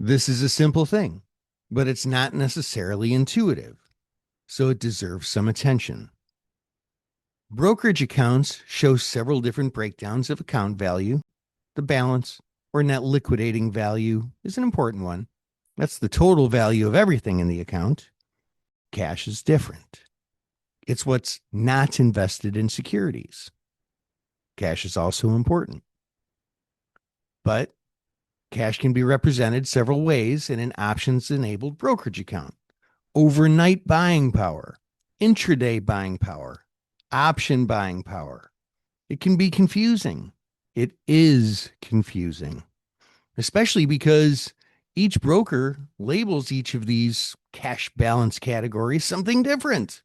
This is a simple thing, but it's not necessarily intuitive, so it deserves some attention. Brokerage accounts show several different breakdowns of account value. The balance or net liquidating value is an important one. That's the total value of everything in the account. Cash is different. It's what's not invested in securities. Cash is also important. But cash can be represented several ways in an options-enabled brokerage account. Overnight buying power, intraday buying power, option buying power. It can be confusing. It is confusing, especially because each broker labels each of these cash balance categories something different.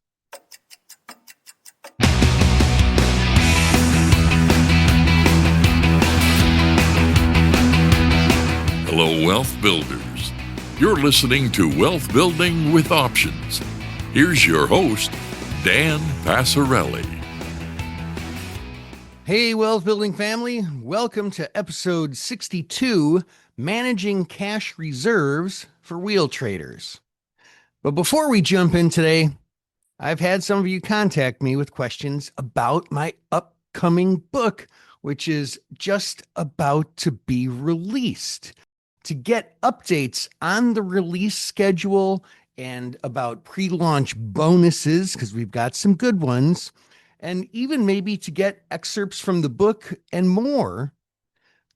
Hello, Wealth Builders. You're listening to Wealth Building with Options. Here's your host, Dan Passarelli. Hey, Wealth Building family. Welcome to episode 62, Managing Cash Reserves for Wheel Traders. But before we jump in today, I've had some of you contact me with questions about my upcoming book, which is just about to be released. To get updates on the release schedule and about pre-launch bonuses, because we've got some good ones, and even maybe to get excerpts from the book and more,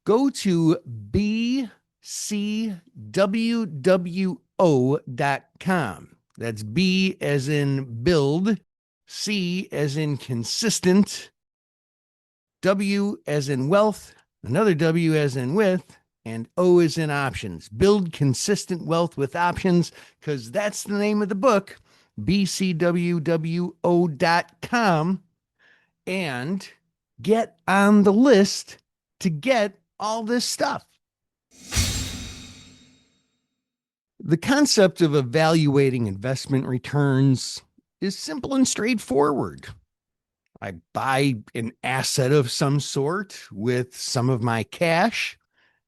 go to bcwwo.com. That's B as in build, C as in consistent, W as in wealth, another W as in with, and O is in options. Build consistent wealth with options, because that's the name of the book, bcwwo.com, and get on the list to get all this stuff. The concept of evaluating investment returns is simple and straightforward. I buy an asset of some sort with some of my cash,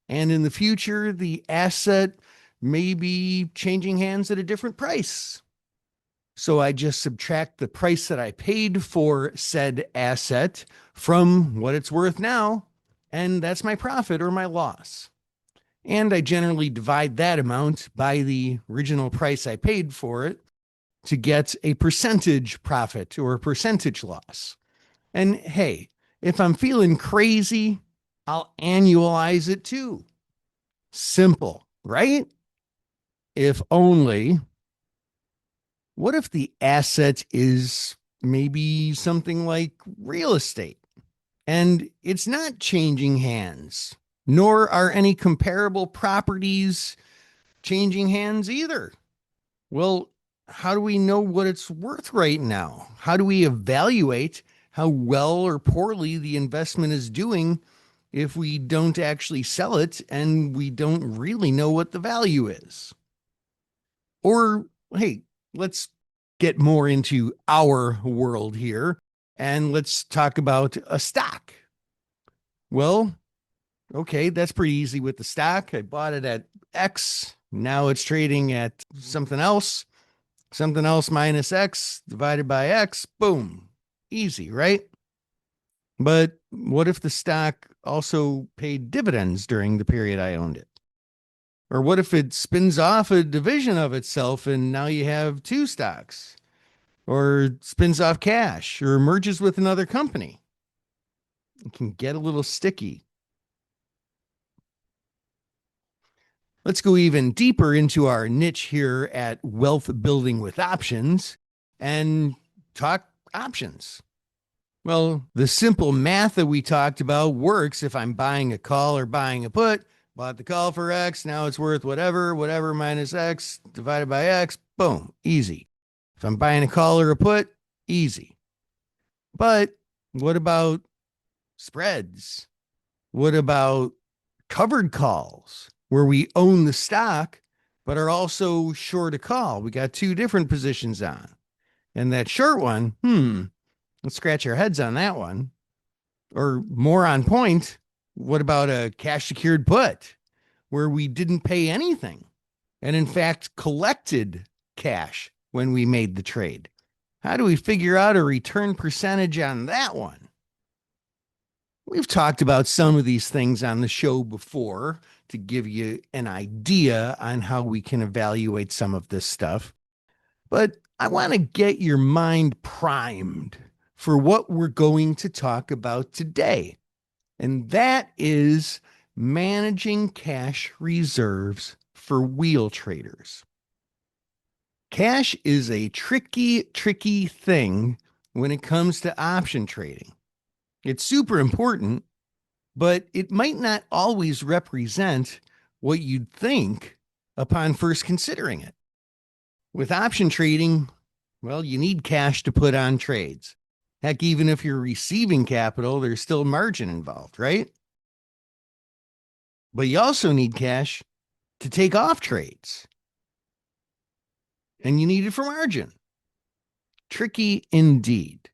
and in the future, the asset may be changing hands at a different price. So I just subtract the price that I paid for said asset from what it's worth now, and that's my profit or my loss. And I generally divide that amount by the original price I paid for it to get a percentage profit or a percentage loss. And hey, if I'm feeling crazy, I'll annualize it too. Simple, right? If only. What if the asset is maybe something like real estate and it's not changing hands, nor are any comparable properties changing hands either? Well, how do we know what it's worth right now? How do we evaluate how well or poorly the investment is doing if we don't actually sell it and we don't really know what the value is? Or, hey, let's get more into our world here and let's talk about a stock. Well, okay, that's pretty easy with the stock. I bought it at X. Now it's trading at something else minus X divided by X. Boom. Easy, right? But what if the stock also paid dividends during the period I owned it? Or what if it spins off a division of itself and now you have two stocks? Or spins off cash or merges with another company? It can get a little sticky. Let's go even deeper into our niche here at Wealth Building with Options and talk options. Well, the simple math that we talked about works if I'm buying a call or buying a put. Bought the call for X, now it's worth whatever minus X divided by X, boom, easy. If I'm buying a call or a put, easy. But what about spreads? What about covered calls where we own the stock but are also short a call? We got two different positions on. And that short one, let's scratch our heads on that one. Or more on point, what about a cash secured put where we didn't pay anything and, in fact, collected cash when we made the trade? How do we figure out a return percentage on that one? We've talked about some of these things on the show before to give you an idea on how we can evaluate some of this stuff. But I want to get your mind primed for what we're going to talk about today. And that is managing cash reserves for wheel traders. Cash is a tricky thing when it comes to option trading. It's super important, but it might not always represent what you'd think upon first considering it. With option trading, well, you need cash to put on trades. Heck, even if you're receiving capital, there's still margin involved, right? But you also need cash to take off trades, and you need it for margin. Tricky indeed.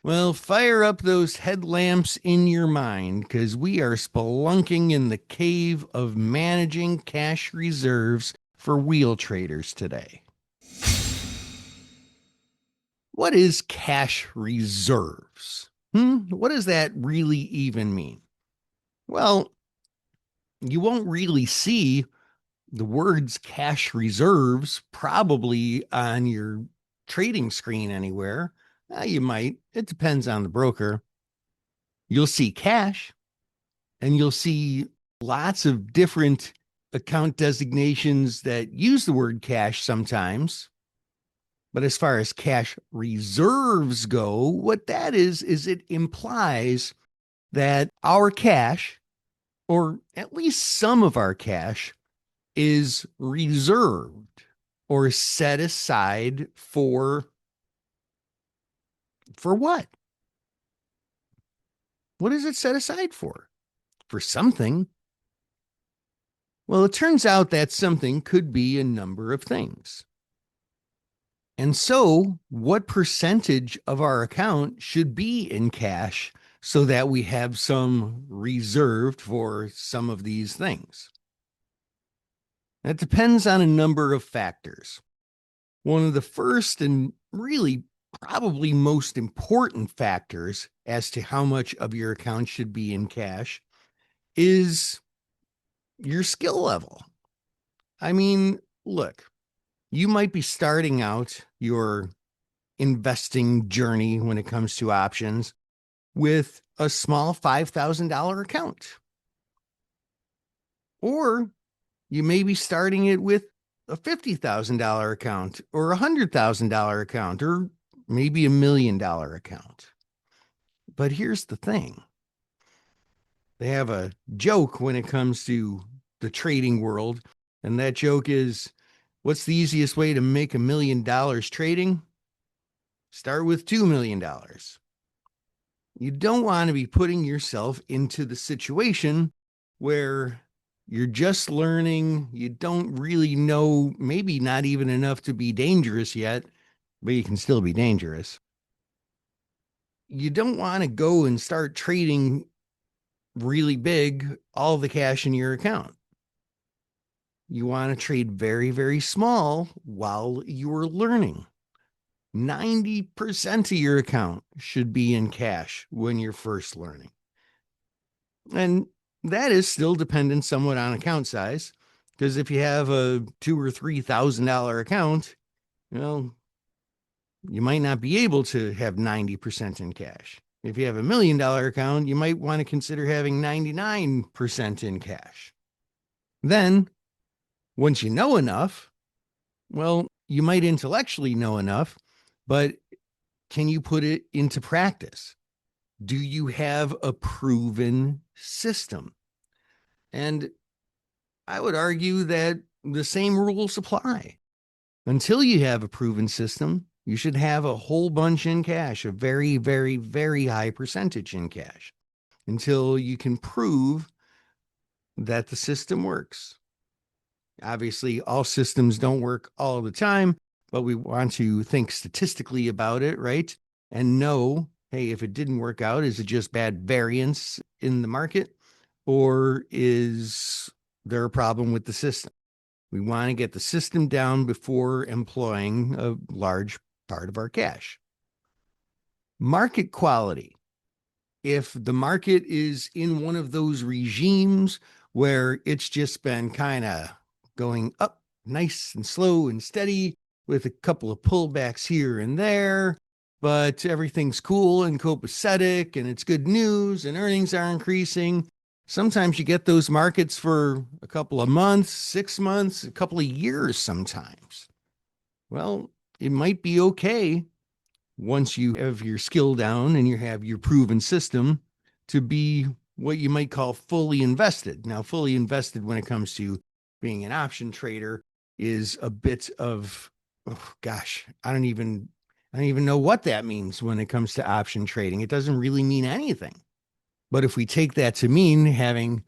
Well, fire up those headlamps in your mind because we are spelunking in the cave of managing cash reserves for wheel traders today. What is cash reserves? What does that really even mean? Well, you won't really see the words cash reserves probably on your trading screen anywhere. You might. It depends on the broker. You'll see cash and you'll see lots of different account designations that use the word cash sometimes. But as far as cash reserves go, what that is it implies that our cash, or at least some of our cash, is reserved or set aside for what? What is it set aside for? For something. Well, it turns out that something could be a number of things. And so, what percentage of our account should be in cash so that we have some reserved for some of these things? That depends on a number of factors. One of the first and really probably most important factors as to how much of your account should be in cash is your skill level. I mean, look, you might be starting out your investing journey when it comes to options with a small $5,000 account. Or you may be starting it with a $50,000 account or a $100,000 account or maybe $1,000,000 account. But here's the thing. They have a joke when it comes to the trading world, and that joke is, what's the easiest way to make $1,000,000 trading? Start with $2,000,000. You don't want to be putting yourself into the situation where you're just learning, you don't really know, maybe not even enough to be dangerous yet, but you can still be dangerous. You don't want to go and start trading really big, all the cash in your account. You want to trade very, very small while you're learning. 90% of your account should be in cash when you're first learning. And that is still dependent somewhat on account size, because if you have a $2,000 or $3,000 account, well, you might not be able to have 90% in cash. If you have $1,000,000 account, you might want to consider having 99% in cash. Then, once you know enough, well, you might intellectually know enough, but can you put it into practice? Do you have a proven system? And I would argue that the same rules apply. Until you have a proven system, you should have a whole bunch in cash, a very, very, very high percentage in cash, until you can prove that the system works. Obviously, all systems don't work all the time, but we want to think statistically about it, right? And know, hey, if it didn't work out, is it just bad variance in the market? Or is they're a problem with the system. We want to get the system down before employing a large part of our cash. Market quality. If the market is in one of those regimes where it's just been kind of going up nice and slow and steady with a couple of pullbacks here and there, but everything's cool and copacetic and it's good news and earnings are increasing. Sometimes you get those markets for a couple of months, 6 months, a couple of years sometimes. Well, it might be okay once you have your skill down and you have your proven system to be what you might call fully invested. Now, fully invested when it comes to being an option trader is a bit of, oh gosh, I don't even know what that means when it comes to option trading. It doesn't really mean anything. But if we take that to mean having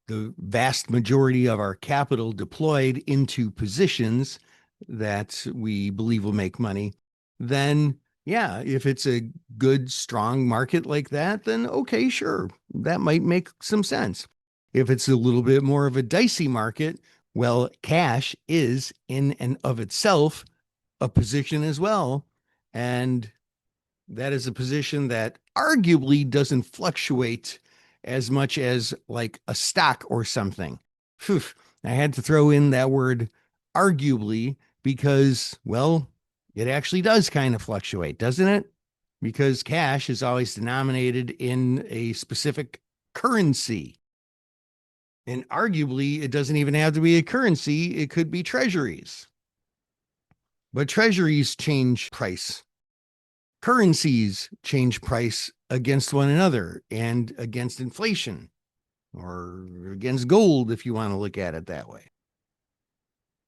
the vast majority of our capital deployed into positions that we believe will make money, then yeah, if it's a good, strong market like that, then okay, sure, that might make some sense. If it's a little bit more of a dicey market, well, cash is in and of itself a position as well. And that is a position that arguably doesn't fluctuate as much as like a stock or something. Phew, I had to throw in that word arguably because, well, it actually does kind of fluctuate, doesn't it? Because cash is always denominated in a specific currency. And arguably, it doesn't even have to be a currency, it could be treasuries. But treasuries change price. Currencies change price against one another and against inflation or against gold, if you want to look at it that way.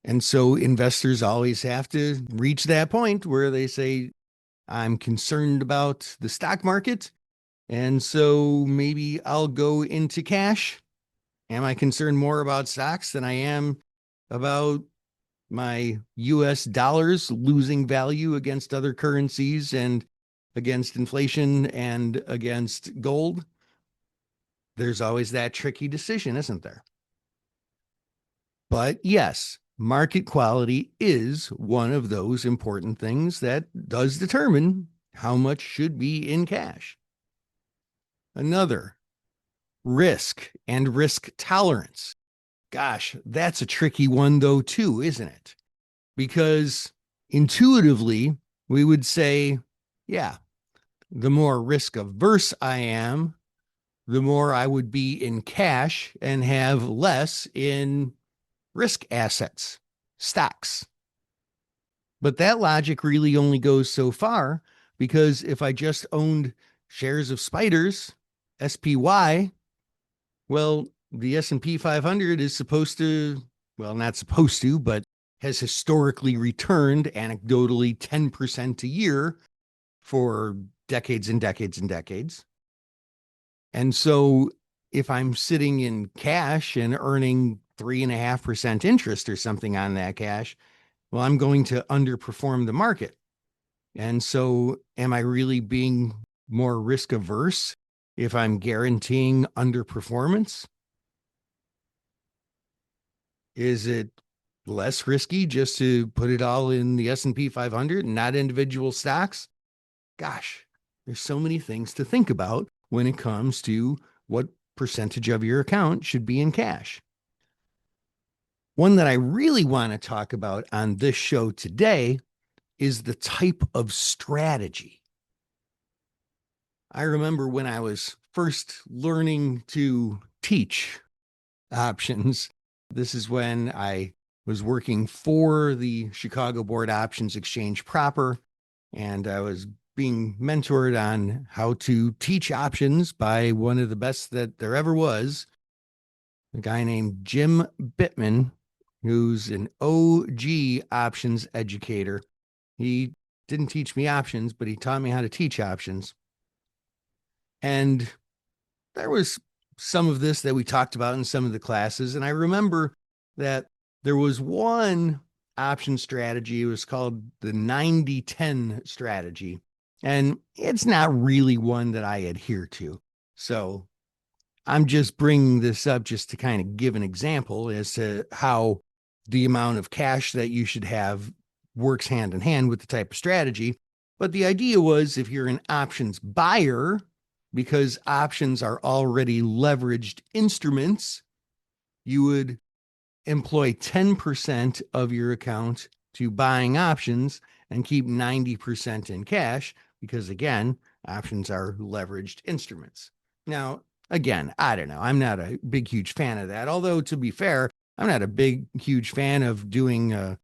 And so investors always have to reach that point where they say, I'm concerned about the stock market. And so maybe I'll go into cash. Am I concerned more about stocks than I am about my US dollars losing value against other currencies and against inflation and against gold? There's always that tricky decision, isn't there? But yes, market quality is one of those important things that does determine how much should be in cash. Another, risk and risk tolerance. Gosh, that's a tricky one though too, isn't it? Because intuitively, we would say, yeah, the more risk averse I am, the more I would be in cash and have less in risk assets, stocks. But that logic really only goes so far because if I just owned shares of spiders, SPY, well, the S&P 500 is supposed to, well, not supposed to, but has historically returned anecdotally 10% a year for decades and decades and decades. And so if I'm sitting in cash and earning 3.5% interest or something on that cash, well, I'm going to underperform the market. And so am I really being more risk averse if I'm guaranteeing underperformance? Is it less risky just to put it all in the S&P 500 and not individual stocks? Gosh, there's so many things to think about when it comes to what percentage of your account should be in cash. One that I really want to talk about on this show today is the type of strategy. I remember when I was first learning to teach options, this is when I was working for the Chicago Board Options Exchange proper, and I was being mentored on how to teach options by one of the best that there ever was, a guy named Jim Bittman, who's an OG options educator. He didn't teach me options, but he taught me how to teach options. And there was some of this that we talked about in some of the classes. And I remember that there was one option strategy. It was called the 90-10 strategy. And it's not really one that I adhere to. So I'm just bringing this up just to kind of give an example as to how the amount of cash that you should have works hand in hand with the type of strategy. But the idea was if you're an options buyer, because options are already leveraged instruments, you would employ 10% of your account to buying options and keep 90% in cash because, again, options are leveraged instruments. Now, again, I don't know. I'm not a big, huge fan of that. Although, to be fair, I'm not a big, huge fan of doing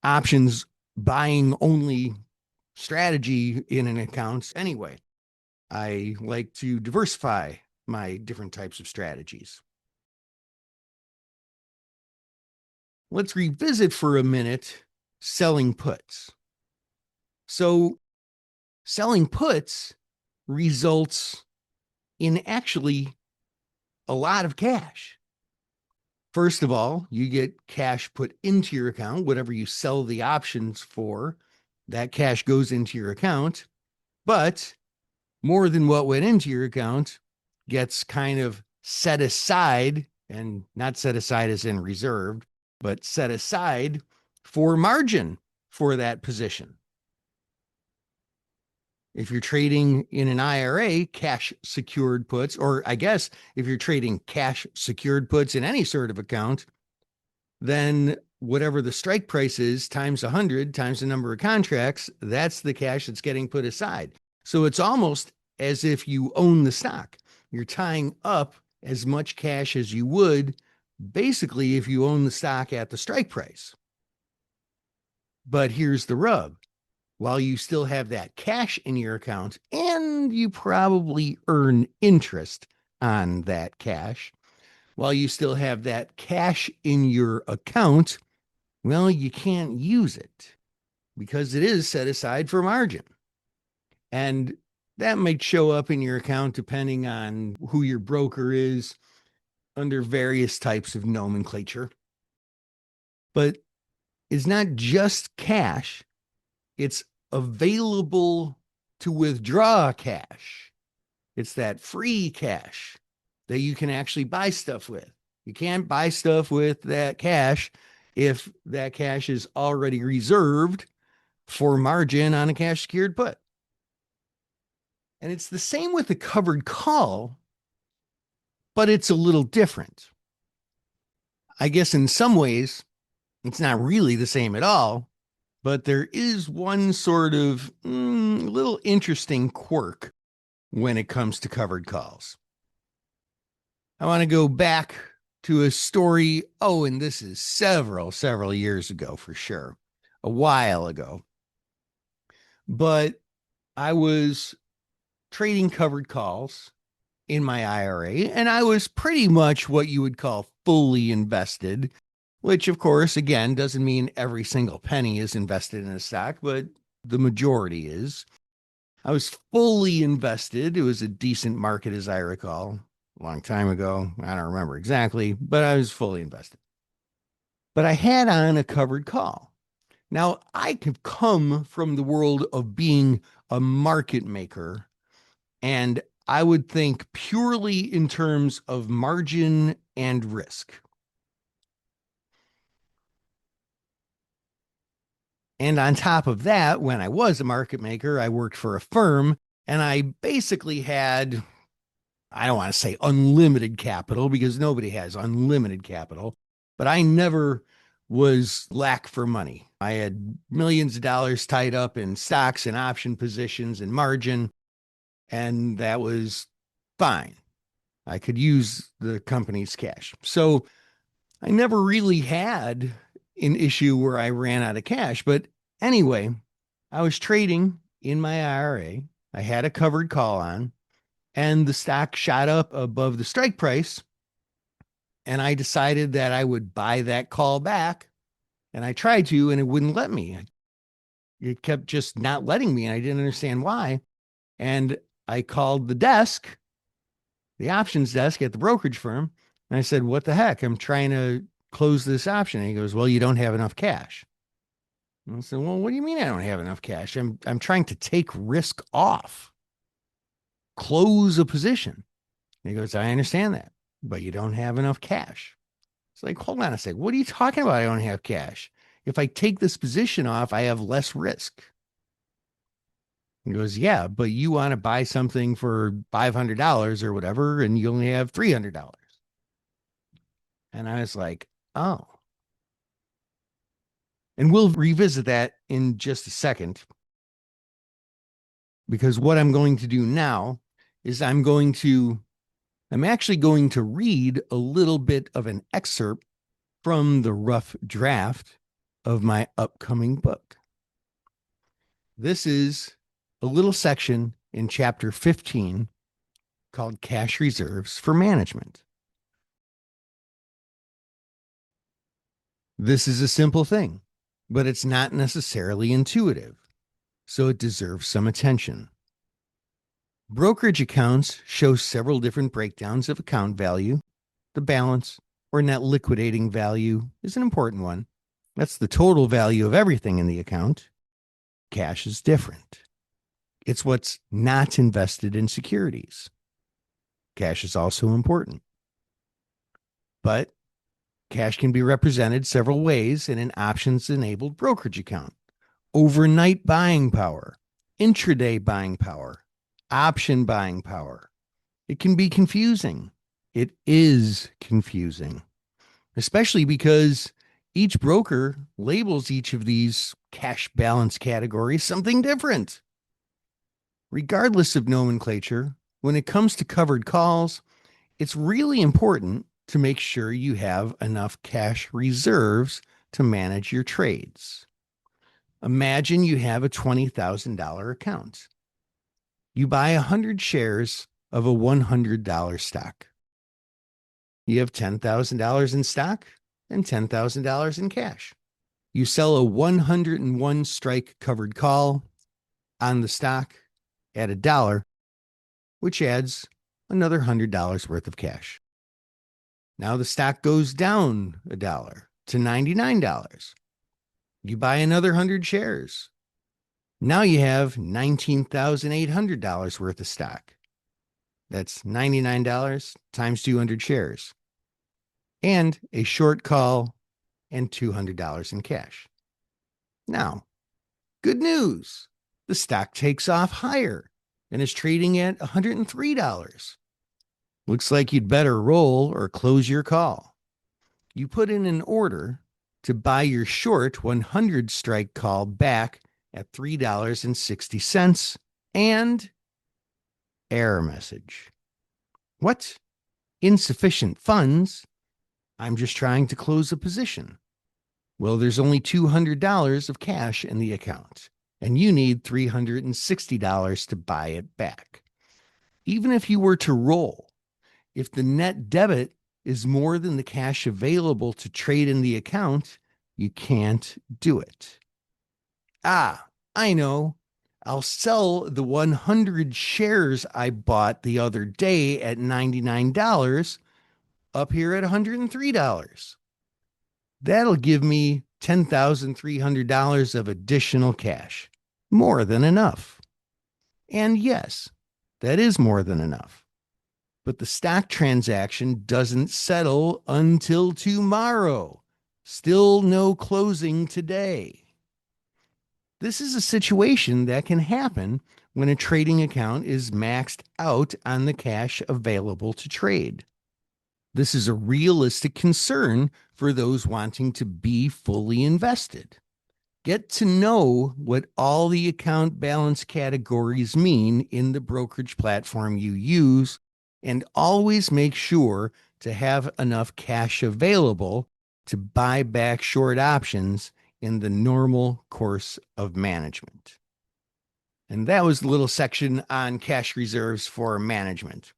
options buying only strategy in an account anyway. I like to diversify my different types of strategies. Let's revisit for a minute selling puts. So, selling puts results in actually a lot of cash. First of all, you get cash put into your account, whatever you sell the options for, that cash goes into your account. But more than what went into your account gets kind of set aside, and not set aside as in reserved, but set aside for margin for that position. If you're trading in an IRA, cash secured puts, or I guess if you're trading cash secured puts in any sort of account, then whatever the strike price is times 100 times the number of contracts, that's the cash that's getting put aside. So it's almost as if you own the stock. You're tying up as much cash as you would basically if you own the stock at the strike price. But here's the rub. While you still have that cash in your account and you probably earn interest on that cash, while you still have that cash in your account, well, you can't use it because it is set aside for margin. And that might show up in your account depending on who your broker is under various types of nomenclature. But it's not just cash, it's available to withdraw cash. It's that free cash that you can actually buy stuff with. You can't buy stuff with that cash if that cash is already reserved for margin on a cash secured put. And it's the same with the covered call, but it's a little different. I guess in some ways, it's not really the same at all, but there is one sort of little interesting quirk when it comes to covered calls. I want to go back to a story. Oh, and this is several years ago for sure, a while ago. But I was trading covered calls in my IRA, and I was pretty much what you would call fully invested, which, of course, again, doesn't mean every single penny is invested in a stock, but the majority is. I was fully invested. It was a decent market, as I recall, a long time ago. I don't remember exactly, but I was fully invested. But I had on a covered call. Now, I have come from the world of being a market maker, and I would think purely in terms of margin and risk. And on top of that, when I was a market maker, I worked for a firm and I basically had, I don't want to say unlimited capital because nobody has unlimited capital, but I never was lack for money. I had millions of dollars tied up in stocks and option positions and margin, and that was fine. I could use the company's cash. So I never really had an issue where I ran out of cash. But anyway, I was trading in my IRA. I had a covered call on, and the stock shot up above the strike price. And I decided that I would buy that call back. And I tried to, and it wouldn't let me. It kept just not letting me. And I didn't understand why. And I called the desk, the options desk at the brokerage firm. And I said, what the heck? I'm trying to close this option. And he goes, well, you don't have enough cash. And I said, well, what do you mean I don't have enough cash? I'm trying to take risk off, close a position. And he goes, I understand that, but you don't have enough cash. It's like, hold on a sec. What are you talking about? I don't have cash. If I take this position off, I have less risk. He goes, yeah, but you want to buy something for $500 or whatever, and you only have $300. And I was like, oh. And we'll revisit that in just a second, because what I'm going to do now is I'm actually going to read a little bit of an excerpt from the rough draft of my upcoming book. This is a little section in chapter 15 called Cash Reserves for Management. This is a simple thing, but it's not necessarily intuitive, so it deserves some attention. Brokerage accounts show several different breakdowns of account value. The balance, or net liquidating value, is an important one. That's the total value of everything in the account. Cash is different. It's what's not invested in securities. Cash is also important. But cash can be represented several ways in an options-enabled brokerage account. Overnight buying power, intraday buying power, option buying power. It can be confusing. It is confusing, especially because each broker labels each of these cash balance categories something different. Regardless of nomenclature, when it comes to covered calls, it's really important to make sure you have enough cash reserves to manage your trades. Imagine you have a $20,000 account. You buy 100 shares of a $100 stock. You have $10,000 in stock and $10,000 in cash. You sell a 101 strike covered call on the stock at $1, which adds another $100 worth of cash. Now the stock goes down $1 to $99. You buy another 100 shares. Now you have $19,800 worth of stock. That's $99 times 200 shares. And a short call and $200 in cash. Now, good news. The stock takes off higher and is trading at $103. Looks like you'd better roll or close your call. You put in an order to buy your short 100 strike call back at $3.60 and error message. What? Insufficient funds? I'm just trying to close a position. Well, there's only $200 of cash in the account, and you need $360 to buy it back. Even if you were to roll, if the net debit is more than the cash available to trade in the account, you can't do it. Ah, I know. I'll sell the 100 shares I bought the other day at $99 up here at $103. That'll give me $10,300 of additional cash. More than enough. And yes, that is more than enough. But the stock transaction doesn't settle until tomorrow. Still no closing today. This is a situation that can happen when a trading account is maxed out on the cash available to trade. This is a realistic concern for those wanting to be fully invested. Get to know what all the account balance categories mean in the brokerage platform you use, and always make sure to have enough cash available to buy back short options in the normal course of management. And that was the little section on cash reserves for management.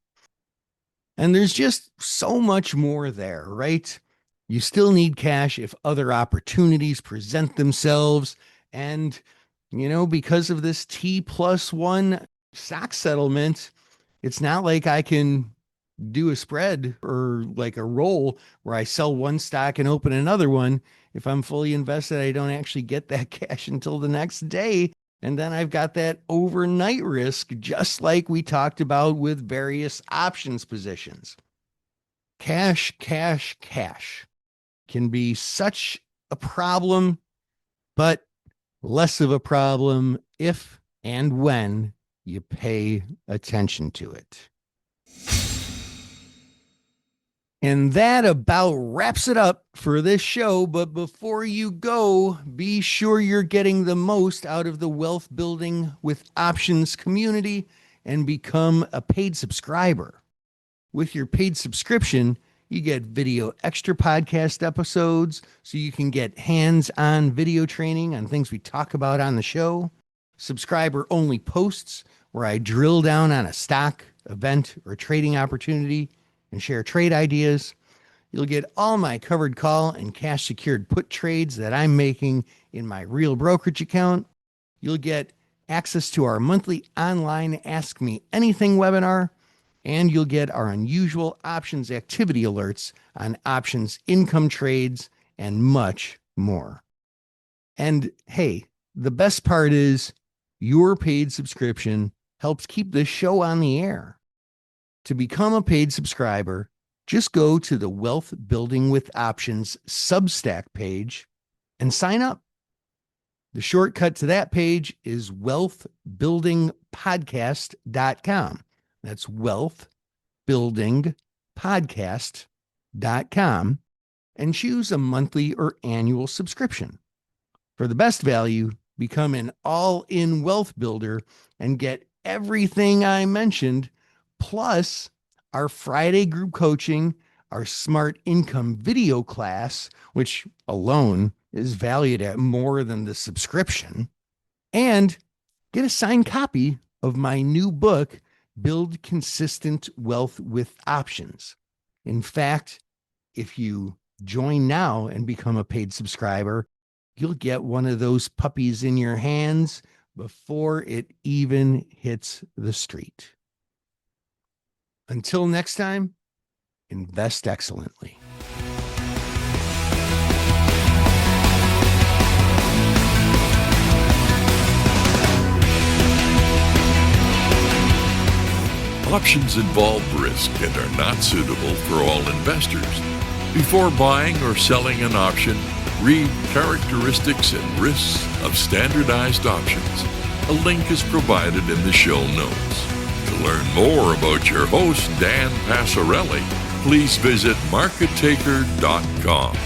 And there's just so much more there, right? You still need cash if other opportunities present themselves. And, because of this T+1 stock settlement, it's not like I can do a spread or like a roll where I sell one stock and open another one. If I'm fully invested, I don't actually get that cash until the next day. And then I've got that overnight risk, just like we talked about with various options positions. Cash, cash, cash can be such a problem, but less of a problem if and when you pay attention to it. And that about wraps it up for this show. But before you go, be sure you're getting the most out of the Wealth Building with Options community and become a paid subscriber. With your paid subscription, you get video extra podcast episodes so you can get hands-on video training on things we talk about on the show, subscriber-only posts where I drill down on a stock, event, or trading opportunity and share trade ideas. You'll get all my covered call and cash secured put trades that I'm making in my real brokerage account. You'll get access to our monthly online Ask Me Anything webinar, and you'll get our unusual options activity alerts on options income trades and much more. And hey, the best part is your paid subscription helps keep this show on the air. To become a paid subscriber, just go to the Wealth Building with Options Substack page and sign up. The shortcut to that page is wealthbuildingpodcast.com. That's wealthbuildingpodcast.com, and choose a monthly or annual subscription. For the best value, become an all-in wealth builder and get everything I mentioned, plus our Friday group coaching, our Smart Income video class, which alone is valued at more than the subscription, and get a signed copy of my new book, Build Consistent Wealth with Options. In fact, if you join now and become a paid subscriber, you'll get one of those puppies in your hands before it even hits the street. Until next time, invest excellently. Options involve risk and are not suitable for all investors. Before buying or selling an option, read characteristics and risks of standardized options. A link is provided in the show notes. To learn more about your host, Dan Passarelli, please visit markettaker.com.